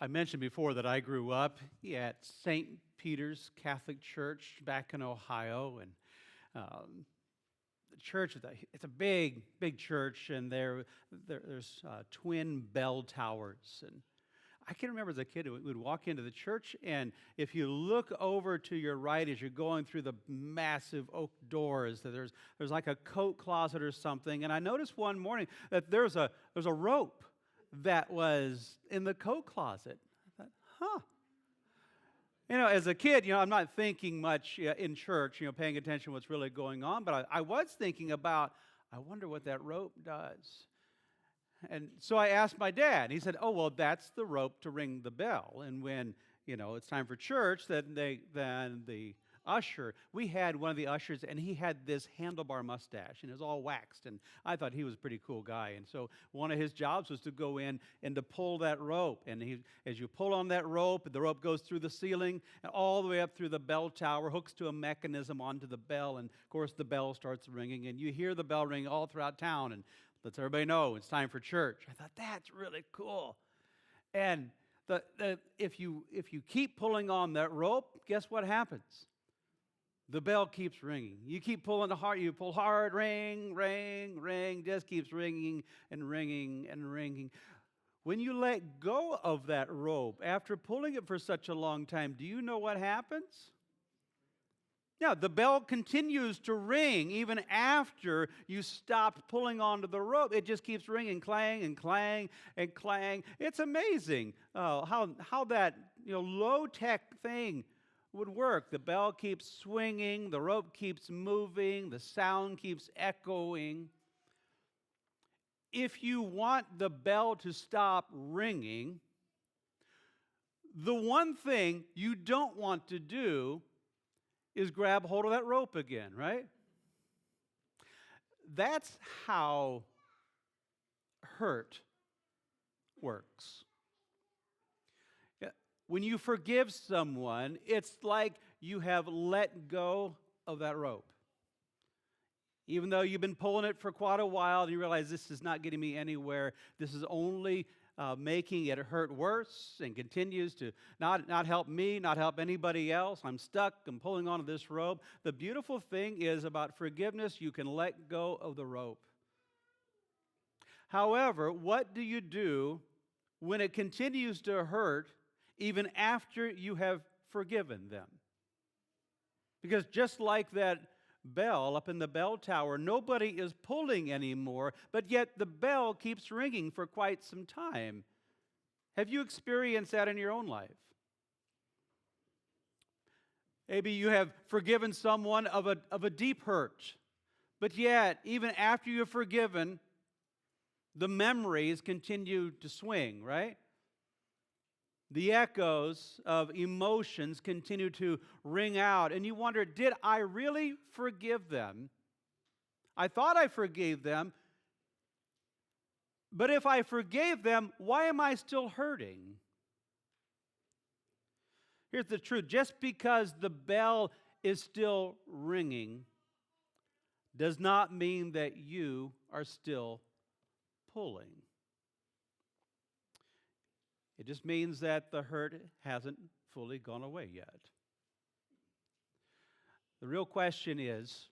I mentioned before that I grew up at St. Peter's Catholic Church back in Ohio, and the church it's a big church, and there's twin bell towers. And I can remember as a kid, we'd walk into the church, and if you look over to your right as you're going through the massive oak doors, there's like a coat closet or something. And I noticed one morning that there's a rope that was in the coat closet. I thought, huh. As a kid, I'm not thinking much in church, paying attention to what's really going on, but I was thinking about, I wonder what that rope does. And so I asked my dad, and he said, oh, well, that's the rope to ring the bell. And when, it's time for church, then the usher, we had one of the ushers, and he had this handlebar mustache, and it was all waxed, and I thought he was a pretty cool guy. And so one of his jobs was to go in and to pull that rope. And as you pull on that rope, the rope goes through the ceiling and all the way up through the bell tower, hooks to a mechanism onto the bell, and of course the bell starts ringing, and you hear the bell ring all throughout town, and lets everybody know it's time for church. I thought, that's really cool. And if you keep pulling on that rope, guess what happens? The bell keeps ringing. You keep pulling hard. You pull hard, ring, ring, ring. Just keeps ringing and ringing and ringing. When you let go of that rope, after pulling it for such a long time, do you know what happens? Yeah, the bell continues to ring even after you stopped pulling onto the rope. It just keeps ringing, clang and clang and clang. It's amazing how that low-tech thing would work. The bell keeps swinging, the rope keeps moving, the sound keeps echoing. If you want the bell to stop ringing, the one thing you don't want to do is grab hold of that rope again, right? That's how hurt works. When you forgive someone, it's like you have let go of that rope. Even though you've been pulling it for quite a while and you realize this is not getting me anywhere, this is only making it hurt worse and continues to not help me, not help anybody else. I'm stuck, I'm pulling onto this rope. The beautiful thing is about forgiveness, you can let go of the rope. However, what do you do when it continues to hurt even after you have forgiven them? Because just like that bell up in the bell tower, nobody is pulling anymore, but yet the bell keeps ringing for quite some time. Have you experienced that in your own life? Maybe you have forgiven someone of a deep hurt, but yet, even after you have forgiven, the memories continue to swing, right? The echoes of emotions continue to ring out, and you wonder, did I really forgive them? I thought I forgave them, but if I forgave them, why am I still hurting? Here's the truth. Just because the bell is still ringing does not mean that you are still pulling. It just means that the hurt hasn't fully gone away yet. The real question is,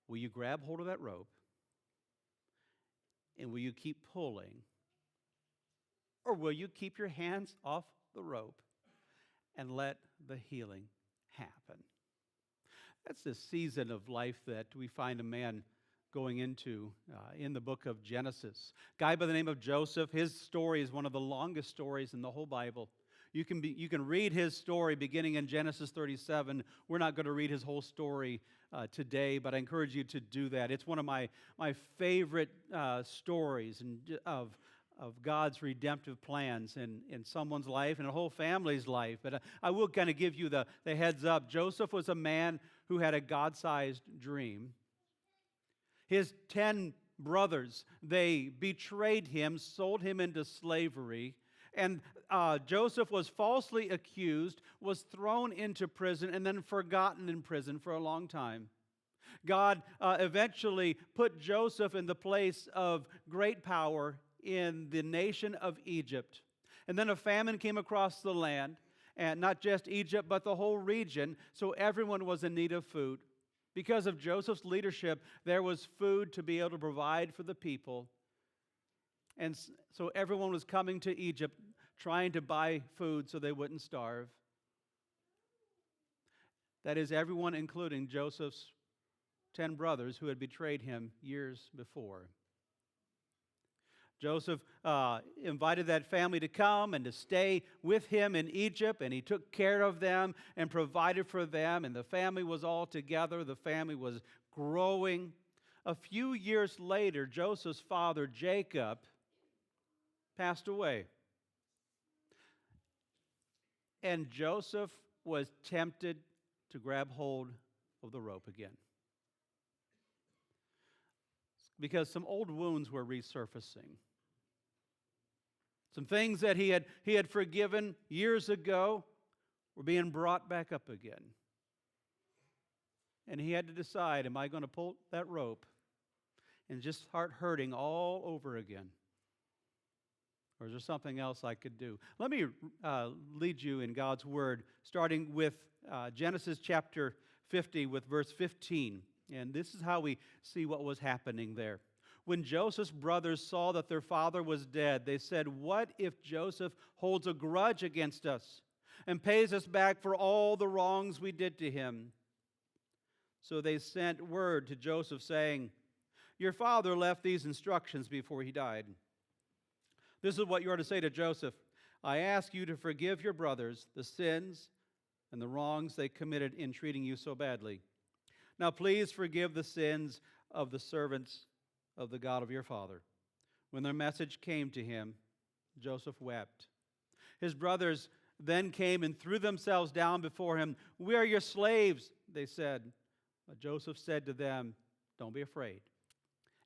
will you grab hold of that rope? And will you keep pulling? Or will you keep your hands off the rope and let the healing happen? That's the season of life that we find a man going into in the book of Genesis. A guy by the name of Joseph, his story is one of the longest stories in the whole Bible. You can read his story beginning in Genesis 37. We're not going to read his whole story today, but I encourage you to do that. It's one of my favorite stories of God's redemptive plans in someone's life and a whole family's life. But I will kind of give you the heads up. Joseph was a man who had a God-sized dream. His 10 brothers, they betrayed him, sold him into slavery, and Joseph was falsely accused, was thrown into prison, and then forgotten in prison for a long time. God eventually put Joseph in the place of great power in the nation of Egypt. And then a famine came across the land, and not just Egypt, but the whole region, so everyone was in need of food. Because of Joseph's leadership, there was food to be able to provide for the people. And so everyone was coming to Egypt, trying to buy food so they wouldn't starve. That is, everyone, including Joseph's 10 brothers who had betrayed him years before. Joseph invited that family to come and to stay with him in Egypt, and he took care of them and provided for them, and the family was all together. The family was growing. A few years later, Joseph's father, Jacob, passed away. And Joseph was tempted to grab hold of the rope again, because some old wounds were resurfacing. Some things that he had forgiven years ago were being brought back up again. And he had to decide, am I going to pull that rope and just start hurting all over again? Or is there something else I could do? Let me lead you in God's Word, starting with Genesis chapter 50 with verse 15. And this is how we see what was happening there. When Joseph's brothers saw that their father was dead, they said, "What if Joseph holds a grudge against us and pays us back for all the wrongs we did to him?" So they sent word to Joseph saying, "Your father left these instructions before he died. This is what you are to say to Joseph. I ask you to forgive your brothers the sins and the wrongs they committed in treating you so badly. Now please forgive the sins of the servants of the God of your father." When their message came to him, Joseph wept. His brothers then came and threw themselves down before him. "We are your slaves," they said. But Joseph said to them, "Don't be afraid.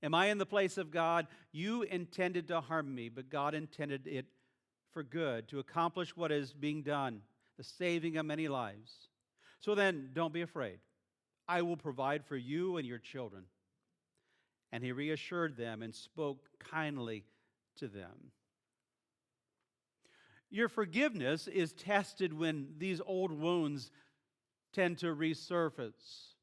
Am I in the place of God? You intended to harm me, but God intended it for good, to accomplish what is being done, the saving of many lives. So then, don't be afraid. I will provide for you and your children." And he reassured them and spoke kindly to them. Your forgiveness is tested when these old wounds tend to resurface.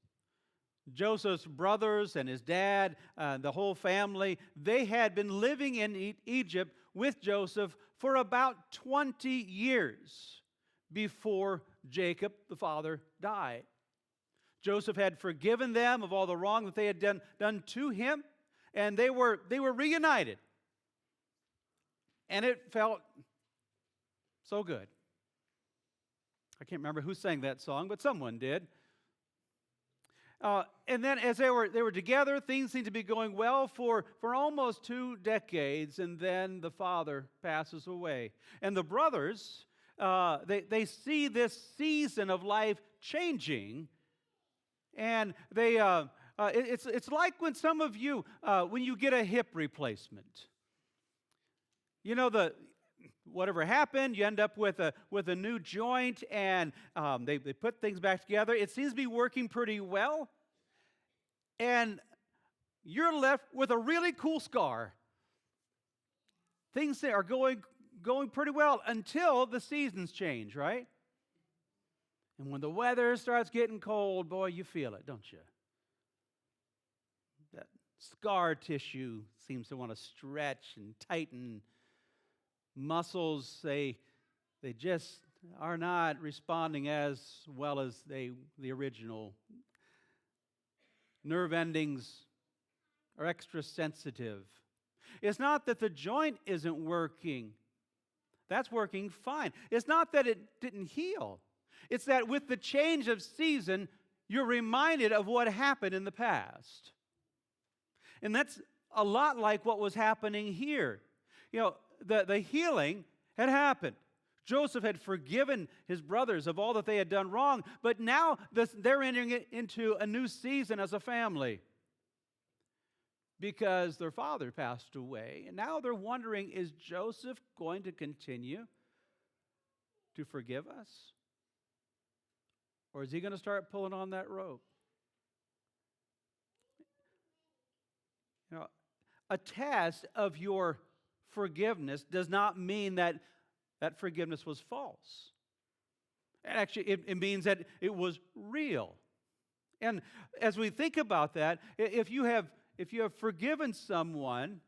Joseph's brothers and his dad, the whole family, they had been living in Egypt with Joseph for about 20 years before Jacob, the father, died. Joseph had forgiven them of all the wrong that they had done to him, and they were reunited. And it felt so good. I can't remember who sang that song, but someone did. And then as they were together, things seemed to be going well for almost 2 decades, and then the father passes away. And the brothers, they see this season of life changing, and it's like when some of you, when you get a hip replacement. You know, whatever happened, you end up with a new joint, and they put things back together. It seems to be working pretty well, and you're left with a really cool scar. Things are going pretty well until the seasons change, right? And when the weather starts getting cold, boy, you feel it, don't you? That scar tissue seems to want to stretch and tighten. Muscles, they just are not responding as well as the original. Nerve endings are extra sensitive. It's not that the joint isn't working. That's working fine. It's not that it didn't heal. It's that with the change of season, you're reminded of what happened in the past. And that's a lot like what was happening here. You know, the healing had happened. Joseph had forgiven his brothers of all that they had done wrong, but now they're entering into a new season as a family because their father passed away. And now they're wondering, is Joseph going to continue to forgive us? Or is he going to start pulling on that rope? You know, a test of your forgiveness does not mean that that forgiveness was false. And actually, it means that it was real. And as we think about that, if you have forgiven someone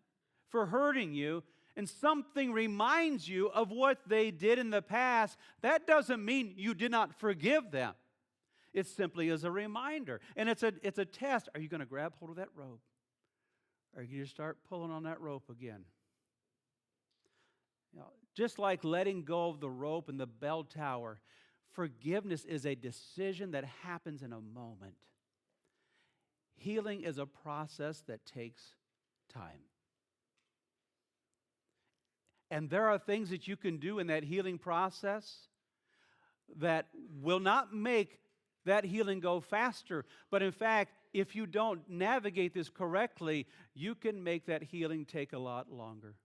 for hurting you, and something reminds you of what they did in the past, that doesn't mean you did not forgive them. It simply is a reminder. And it's a test. Are you going to grab hold of that rope? Or are you going to start pulling on that rope again? Just like letting go of the rope in the bell tower, forgiveness is a decision that happens in a moment. Healing is a process that takes time. And there are things that you can do in that healing process that will not make that healing go faster. But in fact, if you don't navigate this correctly, you can make that healing take a lot longer.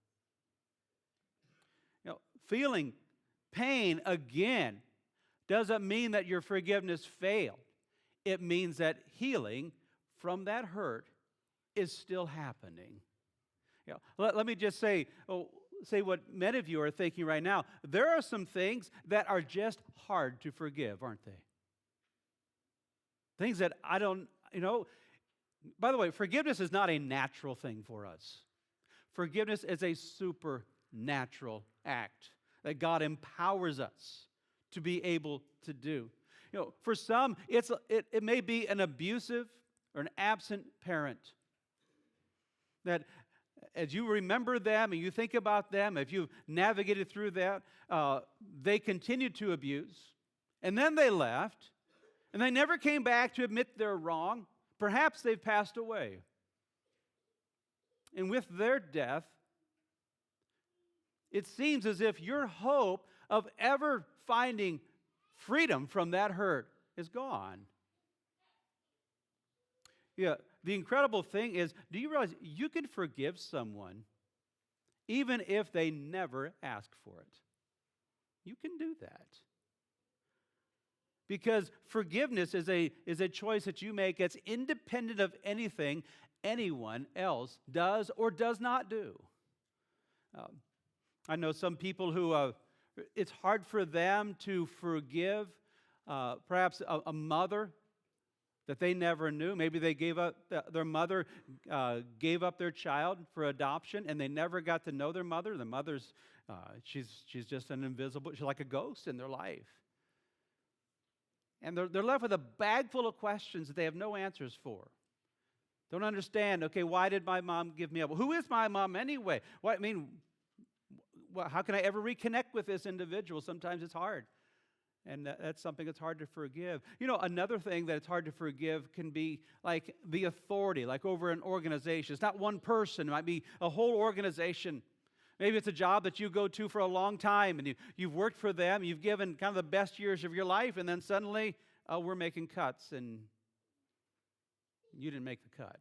Feeling pain again doesn't mean that your forgiveness failed. It means that healing from that hurt is still happening. Let me just say what many of you are thinking right now. There are some things that are just hard to forgive, aren't they? Things that I don't, by the way, forgiveness is not a natural thing for us. Forgiveness is a supernatural act that God empowers us to be able to do. For some, it may be an abusive or an absent parent that as you remember them and you think about them, if you've navigated through that, they continued to abuse, and then they left, and they never came back to admit they're wrong. Perhaps they've passed away. And with their death, it seems as if your hope of ever finding freedom from that hurt is gone. The incredible thing is, do you realize you can forgive someone even if they never ask for it? You can do that. Because forgiveness is a choice that you make that's independent of anything anyone else does or does not do. I know some people who it's hard for them to forgive perhaps a mother that they never knew. Maybe they gave up, their mother gave up their child for adoption, and they never got to know their mother. The mother's, she's just an invisible, she's like a ghost in their life. And they're left with a bag full of questions that they have no answers for. Don't understand, okay, why did my mom give me up? Well, who is my mom anyway? How can I ever reconnect with this individual? Sometimes it's hard. And that's something that's hard to forgive. Another thing that it's hard to forgive can be like the authority, like over an organization. It's not one person. It might be a whole organization. Maybe it's a job that you go to for a long time, and you've worked for them. You've given kind of the best years of your life, and then suddenly, we're making cuts, and you didn't make the cut.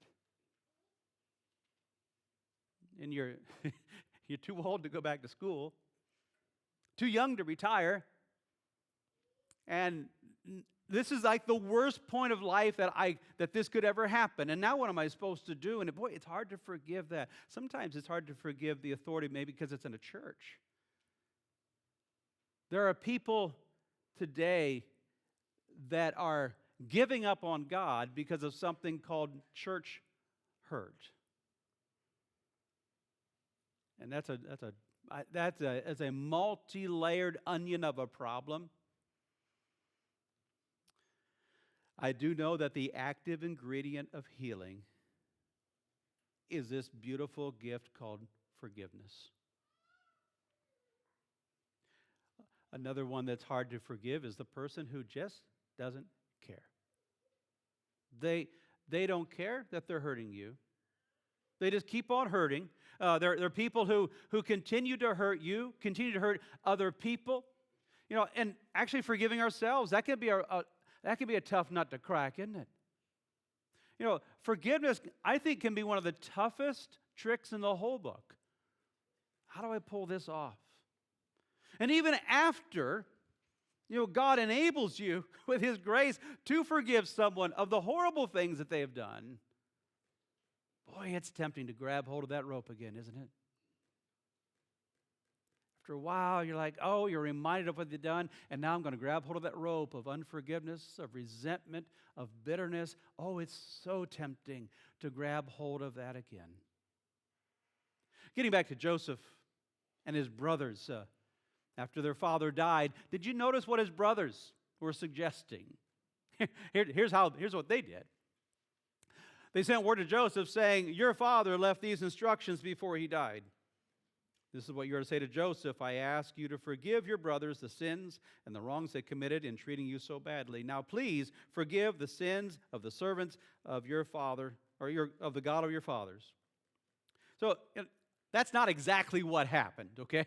And you're too old to go back to school, too young to retire. And this is like the worst point of life that this could ever happen. And now what am I supposed to do? And boy, it's hard to forgive that. Sometimes it's hard to forgive the authority, maybe because it's in a church. There are people today that are giving up on God because of something called church hurt. And that's a multi-layered onion of a problem. I do know that the active ingredient of healing is this beautiful gift called forgiveness. Another one that's hard to forgive is the person who just doesn't care. They don't care that they're hurting you. They just keep on hurting. There are people who continue to hurt you, continue to hurt other people. And actually forgiving ourselves, that can be a tough nut to crack, isn't it? Forgiveness, I think, can be one of the toughest tricks in the whole book. How do I pull this off? And even after, God enables you with His grace to forgive someone of the horrible things that they have done, boy, it's tempting to grab hold of that rope again, isn't it? after a while, you're like, oh, you're reminded of what you've done, and now I'm going to grab hold of that rope of unforgiveness, of resentment, of bitterness. Oh, it's so tempting to grab hold of that again. Getting back to Joseph and his brothers, after their father died, did you notice what his brothers were suggesting? Here's what they did. They sent word to Joseph saying, your father left these instructions before he died. This is what you're to say to Joseph. I ask you to forgive your brothers the sins and the wrongs they committed in treating you so badly. Now please forgive the sins of the servants of your father, or of the God of your fathers. So that's not exactly what happened, okay?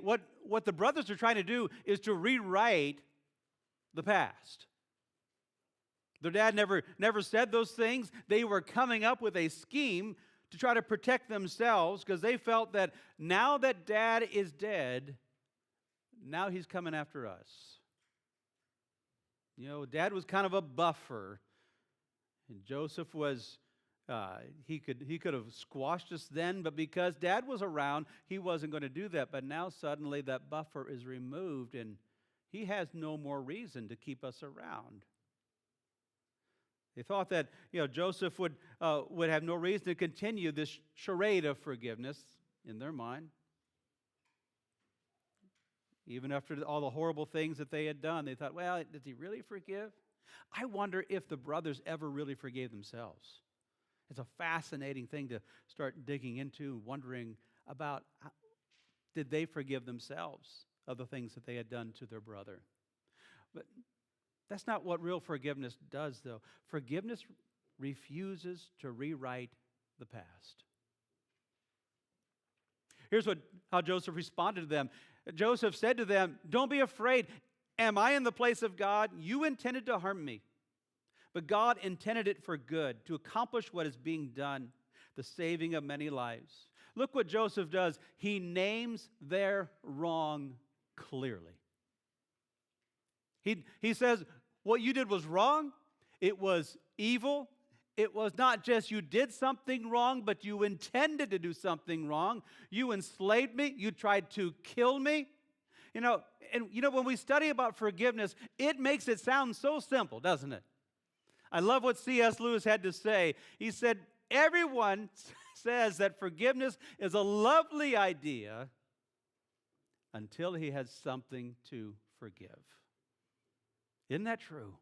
What the brothers are trying to do is to rewrite the past. Their dad never said those things. They were coming up with a scheme to try to protect themselves because they felt that now that dad is dead, now he's coming after us. You know, dad was kind of a buffer. And Joseph was, he could have squashed us then, but because dad was around, he wasn't going to do that. But now suddenly that buffer is removed and he has no more reason to keep us around. They thought that Joseph would have no reason to continue this charade of forgiveness in their mind. Even after all the horrible things that they had done, they thought, well, does he really forgive? I wonder if the brothers ever really forgave themselves. It's a fascinating thing to start digging into, wondering about did they forgive themselves of the things that they had done to their brother. But that's not what real forgiveness does, though. Forgiveness refuses to rewrite the past. Here's how Joseph responded to them. Joseph said to them, don't be afraid. Am I in the place of God? You intended to harm me, but God intended it for good, to accomplish what is being done, the saving of many lives. Look what Joseph does. He names their wrong clearly. He says, what you did was wrong. It was evil. It was not just you did something wrong, but you intended to do something wrong. You enslaved me. You tried to kill me. When we study about forgiveness, it makes it sound so simple, doesn't it? I love what C.S. Lewis had to say. He said, everyone says that forgiveness is a lovely idea until he has something to forgive. Isn't that true?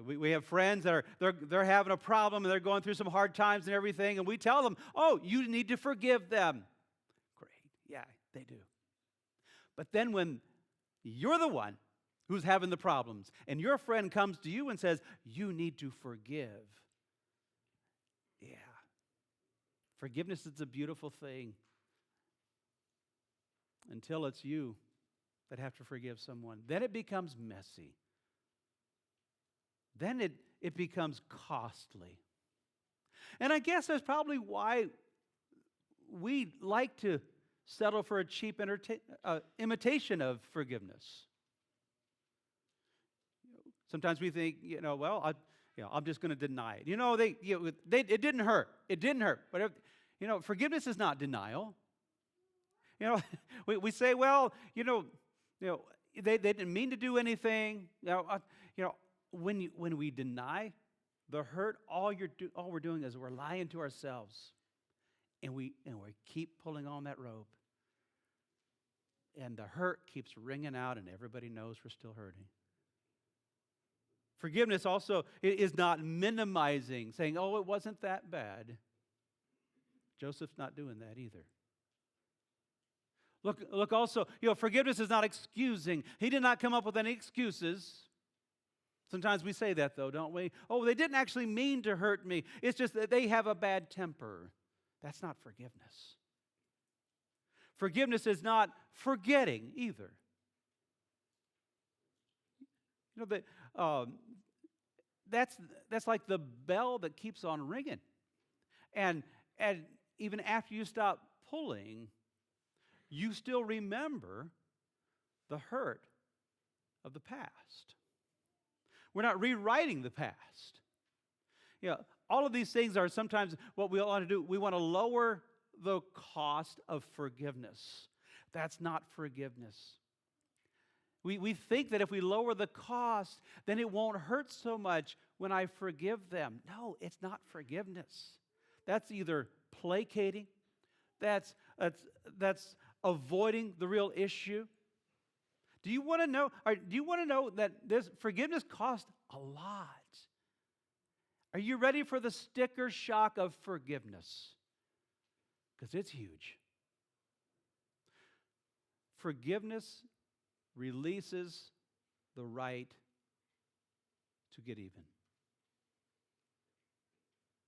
We have friends that they're having a problem and they're going through some hard times and everything, and we tell them, oh, you need to forgive them. Great. Yeah, they do. But then when you're the one who's having the problems and your friend comes to you and says, you need to forgive. Yeah. Forgiveness is a beautiful thing. Until it's you that have to forgive someone. Then it becomes messy. Then it becomes costly. And I guess that's probably why we like to settle for a cheap imitation of forgiveness. Sometimes we think, I'm just going to deny it. It didn't hurt. It didn't hurt. But forgiveness is not denial. We say, well, they didn't mean to do anything. When we deny the hurt, all we're doing is we're lying to ourselves, and we keep pulling on that rope, and the hurt keeps ringing out, and everybody knows we're still hurting. Forgiveness also is not minimizing, saying, oh, it wasn't that bad. Joseph's not doing that either. Look also, forgiveness is not excusing. He did not come up with any excuses. Sometimes we say that, though, don't we? Oh, they didn't actually mean to hurt me. It's just that they have a bad temper. That's not forgiveness. Forgiveness is not forgetting either. That's like the bell that keeps on ringing. And even after you stop pulling, you still remember the hurt of the past. We're not rewriting the past. all of these things are sometimes what we want to do. We want to lower the cost of forgiveness. That's not forgiveness. We think that if we lower the cost, then it won't hurt so much when I forgive them. No, it's not forgiveness. That's either placating, that's avoiding the real issue. Do you want to know? Do you want to know that this forgiveness costs a lot? Are you ready for the sticker shock of forgiveness? Because it's huge. Forgiveness releases the right to get even.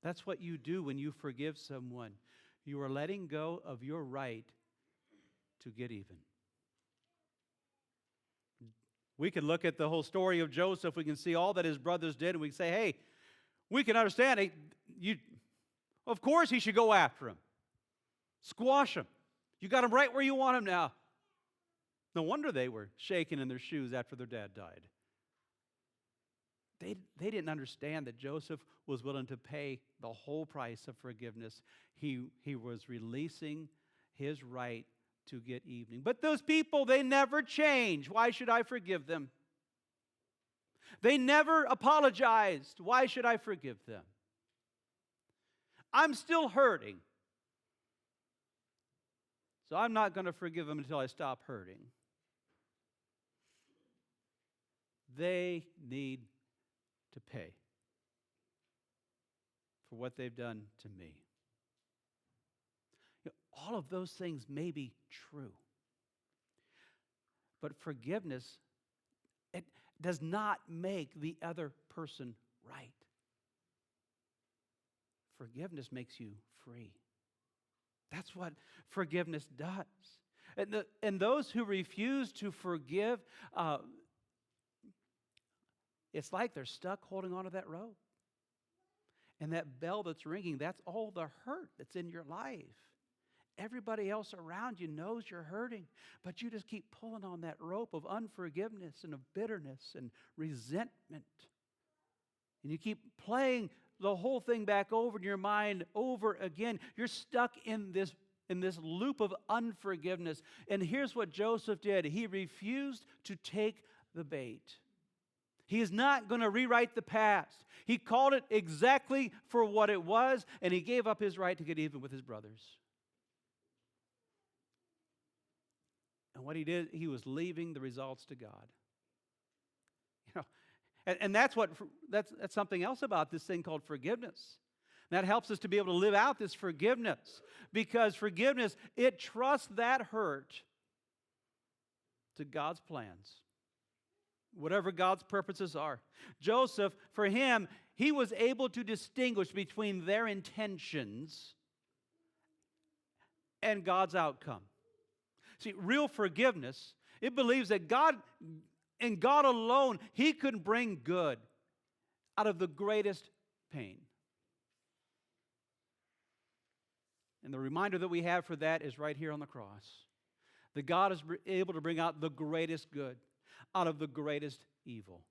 That's what you do when you forgive someone. You are letting go of your right to get even. We can look at the whole story of Joseph. We can see all that his brothers did, and we can say, hey, we can understand it. Of course he should go after him. Squash him. You got him right where you want him now. No wonder they were shaking in their shoes after their dad died. They didn't understand that Joseph was willing to pay the whole price of forgiveness. He was releasing his right to get even. But those people, they never change. Why should I forgive them? They never apologized. Why should I forgive them? I'm still hurting. So I'm not going to forgive them until I stop hurting. They need to pay for what they've done to me. All of those things may be true. But forgiveness, it does not make the other person right. Forgiveness makes you free. That's what forgiveness does. And those who refuse to forgive, it's like they're stuck holding onto that rope. And that bell that's ringing, that's all the hurt that's in your life. Everybody else around you knows you're hurting, but you just keep pulling on that rope of unforgiveness and of bitterness and resentment. And you keep playing the whole thing back over in your mind over again. You're stuck in this loop of unforgiveness. And here's what Joseph did. He refused to take the bait. He is not going to rewrite the past. He called it exactly for what it was, and he gave up his right to get even with his brothers. And what he did, he was leaving the results to God. And that's something else about this thing called forgiveness. That helps us to be able to live out this forgiveness. Because forgiveness, it trusts that hurt to God's plans. Whatever God's purposes are. Joseph, for him, he was able to distinguish between their intentions and God's outcome. See, real forgiveness, it believes that God, and God alone, He can bring good out of the greatest pain. And the reminder that we have for that is right here on the cross. That God is able to bring out the greatest good out of the greatest evil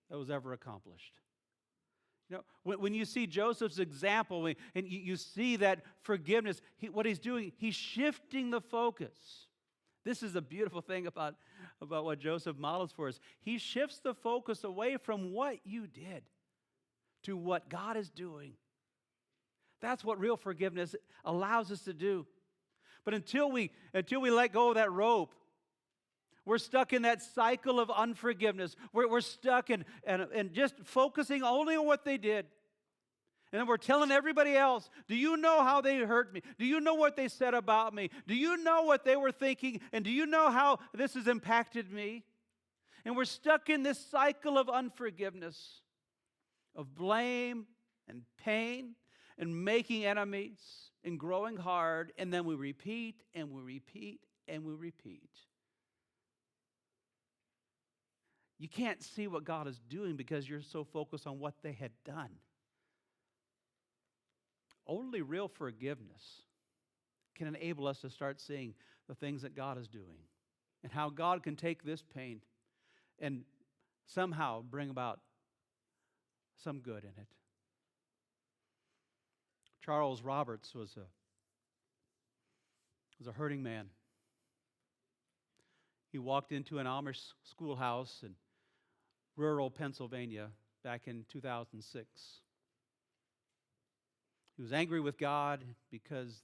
that was ever accomplished. You know, when you see Joseph's example, and you see that forgiveness, what he's doing, he's shifting the focus. This is a beautiful thing about what Joseph models for us. He shifts the focus away from what you did to what God is doing. That's what real forgiveness allows us to do. But until we let go of that rope, we're stuck in that cycle of unforgiveness. We're stuck in just focusing only on what they did. And then we're telling everybody else, do you know how they hurt me? Do you know what they said about me? Do you know what they were thinking? And do you know how this has impacted me? And we're stuck in this cycle of unforgiveness, of blame and pain and making enemies and growing hard. And then we repeat and we repeat and we repeat. You can't see what God is doing because you're so focused on what they had done. Only real forgiveness can enable us to start seeing the things that God is doing and how God can take this pain and somehow bring about some good in it. Charles Roberts was a hurting man. He walked into an Amish schoolhouse in rural Pennsylvania back in 2006. He was angry with God because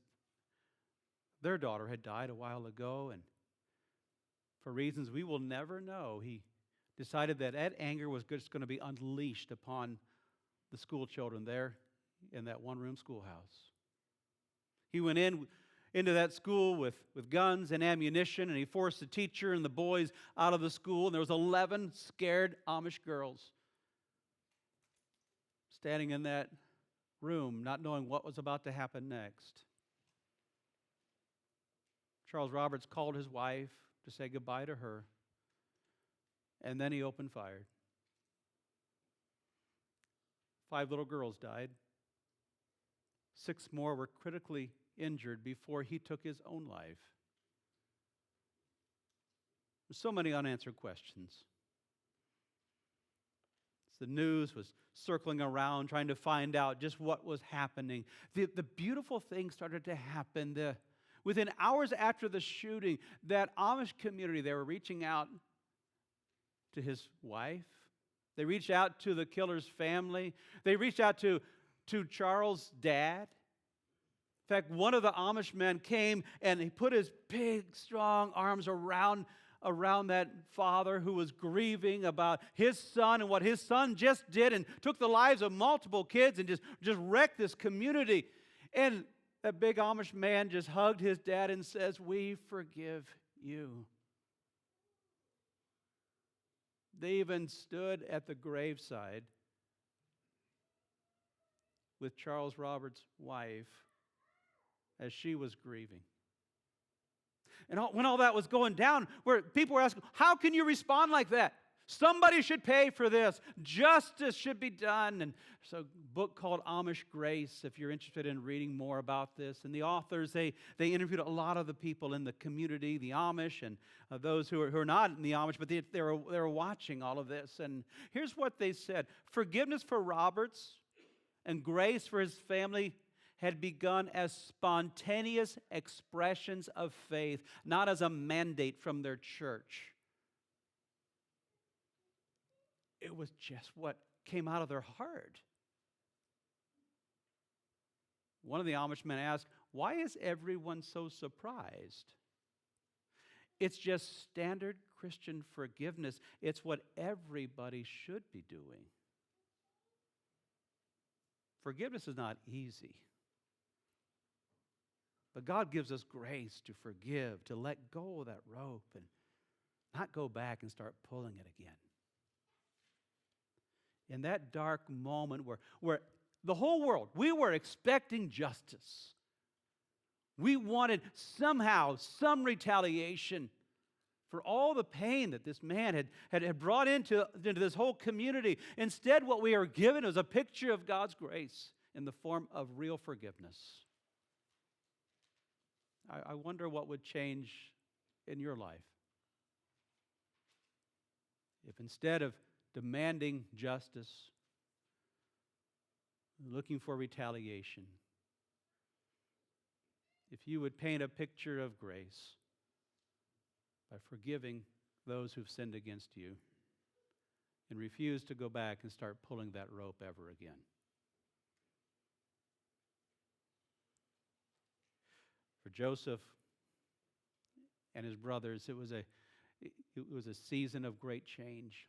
their daughter had died a while ago, and for reasons we will never know, he decided that anger was just going to be unleashed upon the school children there in that one-room schoolhouse. He went into that school with guns and ammunition, and he forced the teacher and the boys out of the school, and there was 11 scared Amish girls standing in that room, not knowing what was about to happen next. Charles Roberts called his wife to say goodbye to her, and then he opened fire. 5 little girls died. 6 more were critically injured before he took his own life. There's so many unanswered questions. The news was circling around, trying to find out just what was happening. The beautiful thing started to happen. Within hours after the shooting, that Amish community, they were reaching out to his wife. They reached out to the killer's family. They reached out to Charles' dad. In fact, one of the Amish men came and he put his big, strong arms around that father who was grieving about his son and what his son just did and took the lives of multiple kids and just wrecked this community. And that big Amish man just hugged his dad and says, "We forgive you." They even stood at the graveside with Charles Roberts' wife as she was grieving. And when all that was going down, where people were asking, how can you respond like that? Somebody should pay for this. Justice should be done. And so a book called Amish Grace, if you're interested in reading more about this. And the authors, they interviewed a lot of the people in the community, the Amish, and those who are not in the Amish, but they were watching all of this. And here's what they said. Forgiveness for Roberts and grace for his family had begun as spontaneous expressions of faith, not as a mandate from their church. It was just what came out of their heart. One of the Amish men asked, "Why is everyone so surprised?" It's just standard Christian forgiveness. It's what everybody should be doing. Forgiveness is not easy. But God gives us grace to forgive, to let go of that rope and not go back and start pulling it again. In that dark moment where the whole world, we were expecting justice. We wanted somehow some retaliation for all the pain that this man had brought into this whole community. Instead, what we are given is a picture of God's grace in the form of real forgiveness. I wonder what would change in your life if instead of demanding justice, looking for retaliation, if you would paint a picture of grace by forgiving those who've sinned against you and refuse to go back and start pulling that rope ever again. For Joseph and his brothers, it was a season of great change.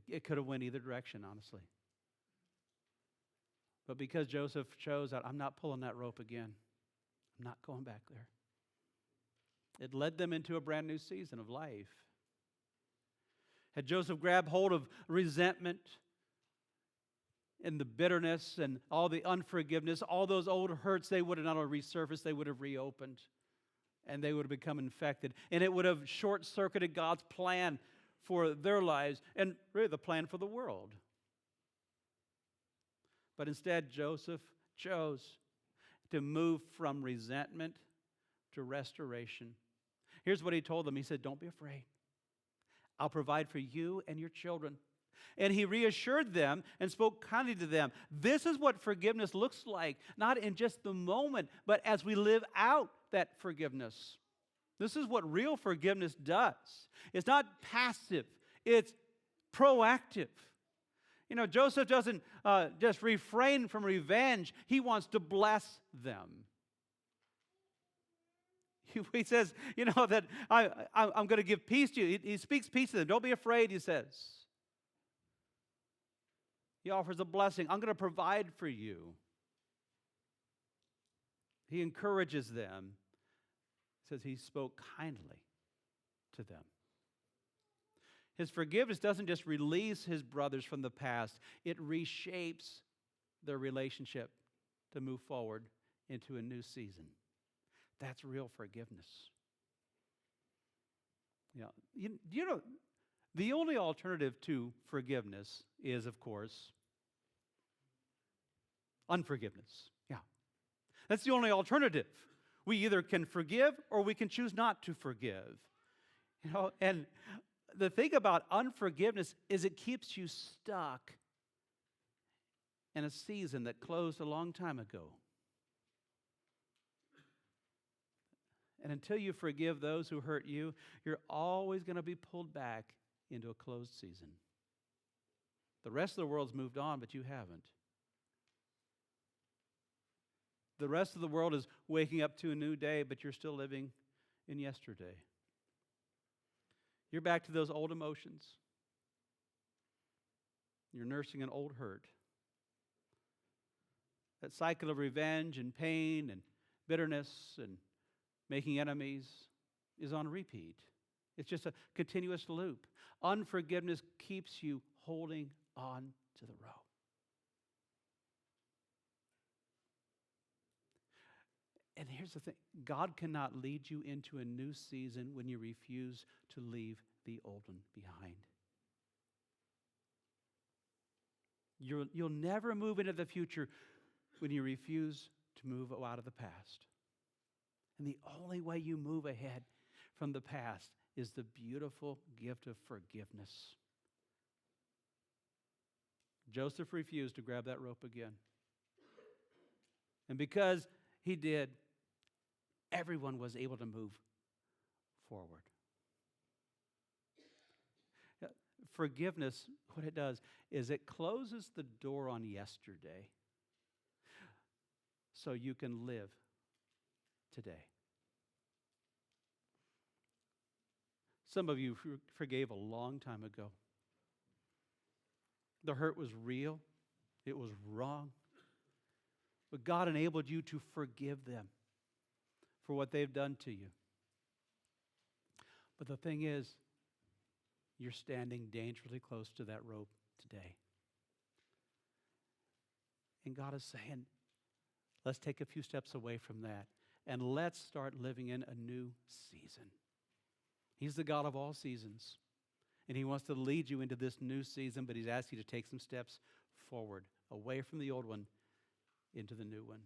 It could have went either direction, honestly. But because Joseph chose that, I'm not pulling that rope again. I'm not going back there. It led them into a brand new season of life. Had Joseph grabbed hold of resentment and the bitterness and all the unforgiveness, all those old hurts, they would have not only resurfaced, they would have reopened. And they would have become infected. And it would have short-circuited God's plan for their lives and really the plan for the world. But instead, Joseph chose to move from resentment to restoration. Here's what he told them. He said, "Don't be afraid. I'll provide for you and your children. And he reassured them and spoke kindly to them. This is what forgiveness looks like, not in just the moment, but as we live out that forgiveness. This is what real forgiveness does. It's not passive, it's proactive. You know, Joseph doesn't just refrain from revenge, he wants to bless them. He says, you know, that I'm going to give peace to you. He speaks peace to them. Don't be afraid, he says. He offers a blessing. I'm going to provide for you. He encourages them. He says he spoke kindly to them. His forgiveness doesn't just release his brothers from the past, it reshapes their relationship to move forward into a new season. That's real forgiveness. You know, the only alternative to forgiveness is, of course, unforgiveness. Yeah. That's the only alternative. We either can forgive or we can choose not to forgive. You know, and the thing about unforgiveness is it keeps you stuck in a season that closed a long time ago. And until you forgive those who hurt you, you're always going to be pulled back into a closed season. The rest of the world's moved on, but you haven't. The rest of the world is waking up to a new day, but you're still living in yesterday. You're back to those old emotions. You're nursing an old hurt. That cycle of revenge and pain and bitterness and making enemies is on repeat. It's just a continuous loop. Unforgiveness keeps you holding on to the rope. And here's the thing. God cannot lead you into a new season when you refuse to leave the old one behind. You'll never move into the future when you refuse to move out of the past. And the only way you move ahead from the past is the beautiful gift of forgiveness. Joseph refused to grab that rope again. And because he did, everyone was able to move forward. Forgiveness, what it does is it closes the door on yesterday so you can live today. Some of you forgave a long time ago. The hurt was real. It was wrong. But God enabled you to forgive them for what they've done to you. But the thing is, you're standing dangerously close to that rope today. And God is saying, let's take a few steps away from that and let's start living in a new season. He's the God of all seasons. And he wants to lead you into this new season, but he's asked you to take some steps forward, away from the old one, into the new one.